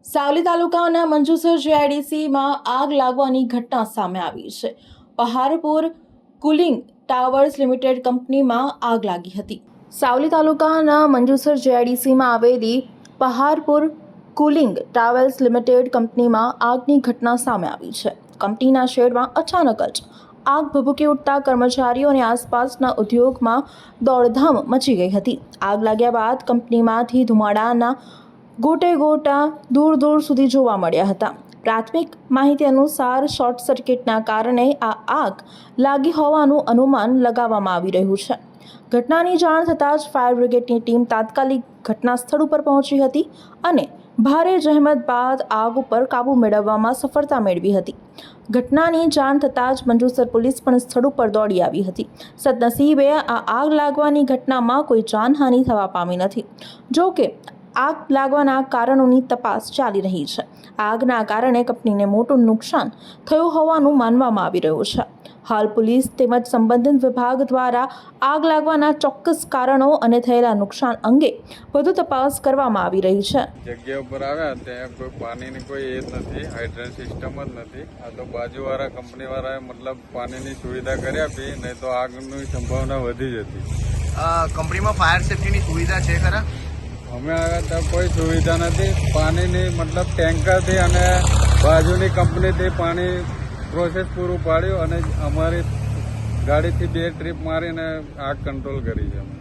સાવલી તાલુકાના મંજુસર જીઆઈડીસીમાં આગ લાગવાની ઘટના સામે આવી છે. પહાડપુર કુલિંગ ટાવર્સ લિમિટેડ કંપનીમાં આગ લાગી હતી. સાવલી તાલુકાના મંજુસર જીઆઈડીસીમાં આવેલી પહાડપુર કુલિંગ ટાવર્સ લિમિટેડ કંપનીમાં આગની ઘટના સામે આવી છે. કંપનીના શેડમાં અચાનક જ આગ ભભૂકી ઉઠતા કર્મચારીઓ અને આસપાસના ઉદ્યોગમાં દોડધામ મચી ગઈ હતી. આગ લાગ્યા બાદ કંપનીમાંથી ધુમાડાના ગોટા દૂર દૂર સુધી જોવા મળ્યા હતા. પ્રાથમિક માહિતી અનુસાર શોર્ટ સર્કિટના કારણે આ આગ લાગી હોવાનું અનુમાન લગાવવામાં આવી રહ્યું છે. ઘટનાની જાણ થતાં જ ફાયર બ્રિગેડની ટીમ તાત્કાલિક ઘટના સ્થળ ઉપર પહોંચી હતી અને ભારે જહેમત બાદ આગ ઉપર કાબૂ મેળવવામાં સફળતા મેળવી હતી. ઘટનાની જાણ થતાં જ મંજુસર પોલીસ પણ સ્થળ ઉપર દોડી આવી હતી. સદનસીબે આ આગ લાગવાની ઘટનામાં કોઈ જાનહાનિ થવા પામી નથી. જો કે આગ લાગવાના કારણોની તપાસ ચાલી રહી છે. આગના કારણે કંપનીને મોટું નુકસાન થયું હોવાનું માનવામાં આવી રહ્યું છે. હાલ પોલીસ તેમજ સંબંધિત વિભાગ દ્વારા આગ લાગવાના ચોક્કસ કારણો અને થયેલા નુકસાન અંગે વધુ તપાસ કરવામાં આવી રહી છે. જગ્યા ઉપર આવ્યા ત્યાં કોઈ પાણીની કોઈ એ જ નથી, હાઇડ્રન્ટ સિસ્ટમ જ નથી. આ તો બાજુવાળા કંપનીવાળાએ મતલબ પાણીની સુવિધા કરી આપી, નહીં તો આગની સંભાવના વધી જતી. કંપનીમાં ફાયર સેફ્ટીની સુવિધા છે ખરા? અમે આવ્યા ત્યાં કોઈ સુવિધા નથી. પાણીની મતલબ ટેન્કરથી અને બાજુની કંપનીથી પાણી પ્રોસેસ પૂરું પાડ્યું અને અમારી ગાડીથી 2 ટ્રીપ મારીને આગ કંટ્રોલ કરી છે.